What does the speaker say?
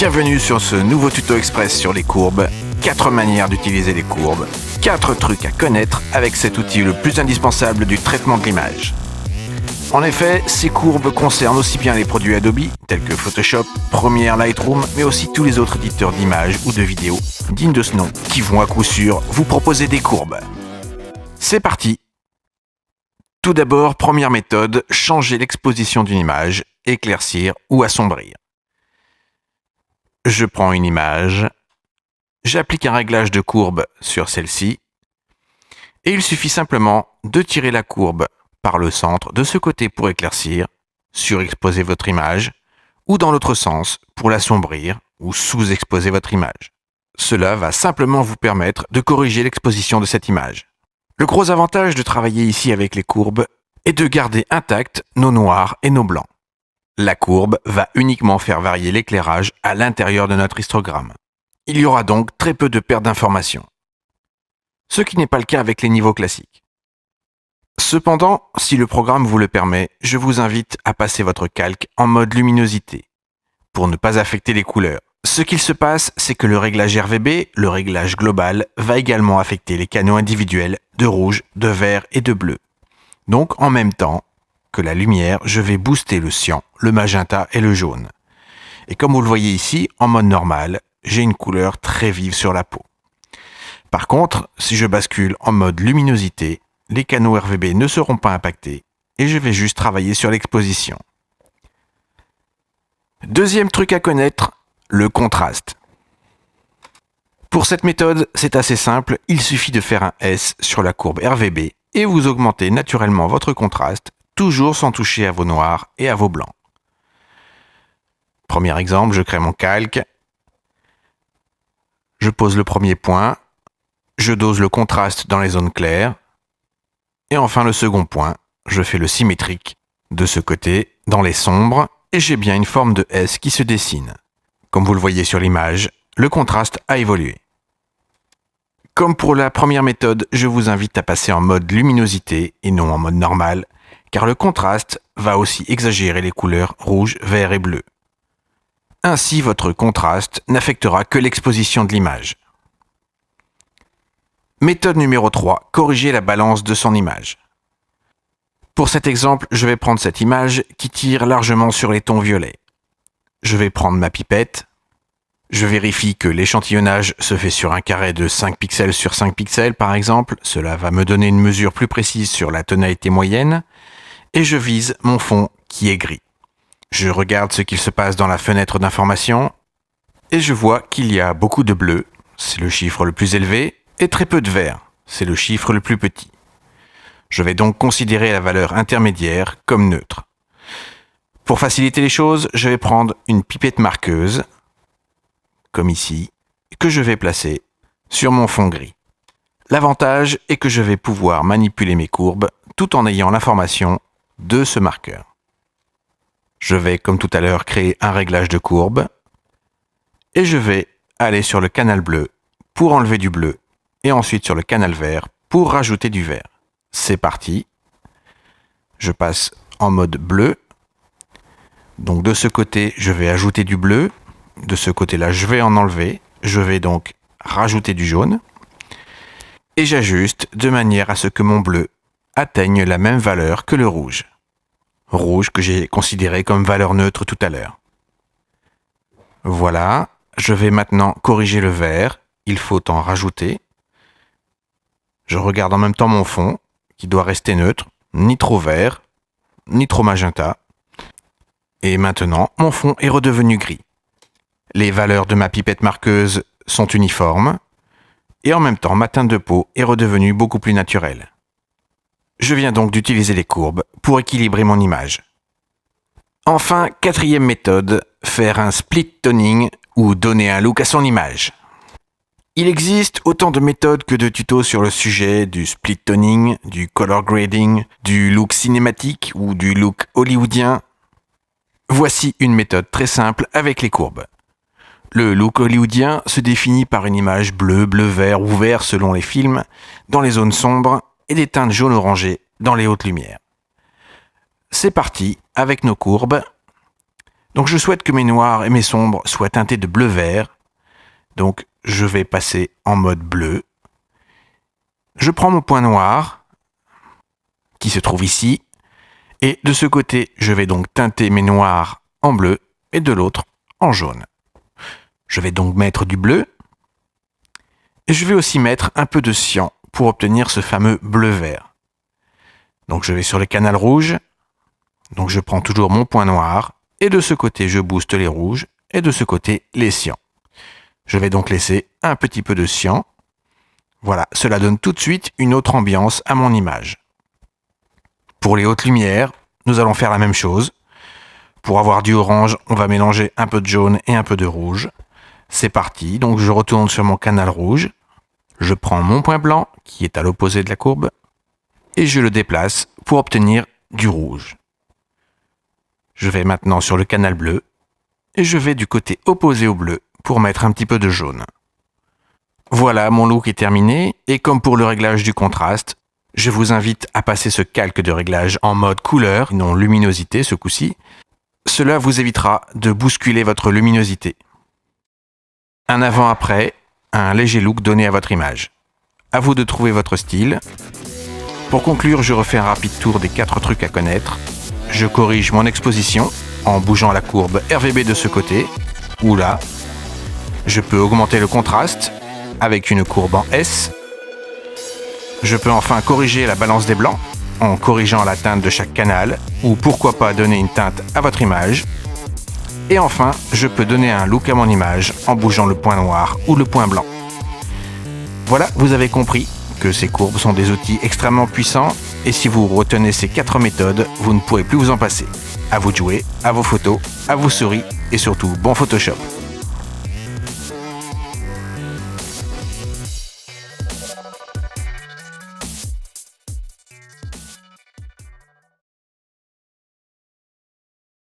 Bienvenue sur ce nouveau tuto express sur les courbes. 4 manières d'utiliser les courbes. 4 trucs à connaître avec cet outil le plus indispensable du traitement de l'image. En effet, ces courbes concernent aussi bien les produits Adobe, tels que Photoshop, Premiere, Lightroom, mais aussi tous les autres éditeurs d'images ou de vidéos dignes de ce nom, qui vont à coup sûr vous proposer des courbes. C'est parti! Tout d'abord, première méthode, changer l'exposition d'une image, éclaircir ou assombrir. Je prends une image, j'applique un réglage de courbe sur celle-ci, et il suffit simplement de tirer la courbe par le centre de ce côté pour éclaircir, surexposer votre image, ou dans l'autre sens pour l'assombrir ou sous-exposer votre image. Cela va simplement vous permettre de corriger l'exposition de cette image. Le gros avantage de travailler ici avec les courbes est de garder intacts nos noirs et nos blancs. La courbe va uniquement faire varier l'éclairage à l'intérieur de notre histogramme. Il y aura donc très peu de perte d'informations. Ce qui n'est pas le cas avec les niveaux classiques. Cependant, si le programme vous le permet, je vous invite à passer votre calque en mode luminosité, pour ne pas affecter les couleurs. Ce qu'il se passe, c'est que le réglage RVB, le réglage global, va également affecter les canaux individuels de rouge, de vert et de bleu. Donc, en même temps que la lumière, je vais booster le cyan, le magenta et le jaune. Et comme vous le voyez ici, en mode normal, j'ai une couleur très vive sur la peau. Par contre, si je bascule en mode luminosité, les canaux RVB ne seront pas impactés et je vais juste travailler sur l'exposition. Deuxième truc à connaître, le contraste. Pour cette méthode, c'est assez simple, il suffit de faire un S sur la courbe RVB et vous augmentez naturellement votre contraste, toujours sans toucher à vos noirs et à vos blancs. Premier exemple, je crée mon calque, je pose le premier point, je dose le contraste dans les zones claires, et enfin le second point, je fais le symétrique de ce côté, dans les sombres, et j'ai bien une forme de S qui se dessine. Comme vous le voyez sur l'image, le contraste a évolué. Comme pour la première méthode, je vous invite à passer en mode luminosité et non en mode normal, car le contraste va aussi exagérer les couleurs rouge, vert et bleu. Ainsi, votre contraste n'affectera que l'exposition de l'image. Méthode numéro 3, corriger la balance de son image. Pour cet exemple, je vais prendre cette image qui tire largement sur les tons violets. Je vais prendre ma pipette. Je vérifie que l'échantillonnage se fait sur un carré de 5 pixels sur 5 pixels par exemple. Cela va me donner une mesure plus précise sur la tonalité moyenne. Et je vise mon fond qui est gris. Je regarde ce qu'il se passe dans la fenêtre d'information. Et je vois qu'il y a beaucoup de bleu, c'est le chiffre le plus élevé, et très peu de vert, c'est le chiffre le plus petit. Je vais donc considérer la valeur intermédiaire comme neutre. Pour faciliter les choses, je vais prendre une pipette marqueuse, comme ici, que je vais placer sur mon fond gris. L'avantage est que je vais pouvoir manipuler mes courbes tout en ayant l'information de ce marqueur. Je vais, comme tout à l'heure, créer un réglage de courbe et je vais aller sur le canal bleu pour enlever du bleu et ensuite sur le canal vert pour rajouter du vert. C'est parti. Je passe en mode bleu. Donc de ce côté, je vais ajouter du bleu. De ce côté-là, je vais en enlever. Je vais donc rajouter du jaune. Et j'ajuste de manière à ce que mon bleu atteigne la même valeur que le rouge. Rouge que j'ai considéré comme valeur neutre tout à l'heure. Voilà. Je vais maintenant corriger le vert. Il faut en rajouter. Je regarde en même temps mon fond, qui doit rester neutre, ni trop vert, ni trop magenta. Et maintenant, mon fond est redevenu gris. Les valeurs de ma pipette marqueuse sont uniformes, et en même temps, ma teinte de peau est redevenue beaucoup plus naturelle. Je viens donc d'utiliser les courbes pour équilibrer mon image. Enfin, quatrième méthode, faire un split toning ou donner un look à son image. Il existe autant de méthodes que de tutos sur le sujet du split toning, du color grading, du look cinématique ou du look hollywoodien. Voici une méthode très simple avec les courbes. Le look hollywoodien se définit par une image bleue, bleu-vert ou vert selon les films, dans les zones sombres et des teintes jaune-orangé dans les hautes lumières. C'est parti avec nos courbes. Donc je souhaite que mes noirs et mes sombres soient teintés de bleu-vert. Donc je vais passer en mode bleu. Je prends mon point noir, qui se trouve ici, et de ce côté, je vais donc teinter mes noirs en bleu et de l'autre en jaune. Je vais donc mettre du bleu, et je vais aussi mettre un peu de cyan pour obtenir ce fameux bleu-vert. Donc je vais sur le canal rouge, donc je prends toujours mon point noir, et de ce côté, je booste les rouges, et de ce côté, les cyans. Je vais donc laisser un petit peu de cyan. Voilà, cela donne tout de suite une autre ambiance à mon image. Pour les hautes lumières, nous allons faire la même chose. Pour avoir du orange, on va mélanger un peu de jaune et un peu de rouge. C'est parti, donc je retourne sur mon canal rouge. Je prends mon point blanc, qui est à l'opposé de la courbe, et je le déplace pour obtenir du rouge. Je vais maintenant sur le canal bleu, et je vais du côté opposé au bleu pour mettre un petit peu de jaune. Voilà, mon look est terminé, et comme pour le réglage du contraste, je vous invite à passer ce calque de réglage en mode couleur, non luminosité ce coup-ci. Cela vous évitera de bousculer votre luminosité. Un avant-après, un léger look donné à votre image. À vous de trouver votre style. Pour conclure, je refais un rapide tour des 4 trucs à connaître. Je corrige mon exposition en bougeant la courbe RVB de ce côté ou là. Je peux augmenter le contraste avec une courbe en S. Je peux enfin corriger la balance des blancs en corrigeant la teinte de chaque canal ou pourquoi pas donner une teinte à votre image. Et enfin, je peux donner un look à mon image en bougeant le point noir ou le point blanc. Voilà, vous avez compris que ces courbes sont des outils extrêmement puissants et si vous retenez ces 4 méthodes, vous ne pourrez plus vous en passer. À vous de jouer, à vos photos, à vos souris et surtout bon Photoshop.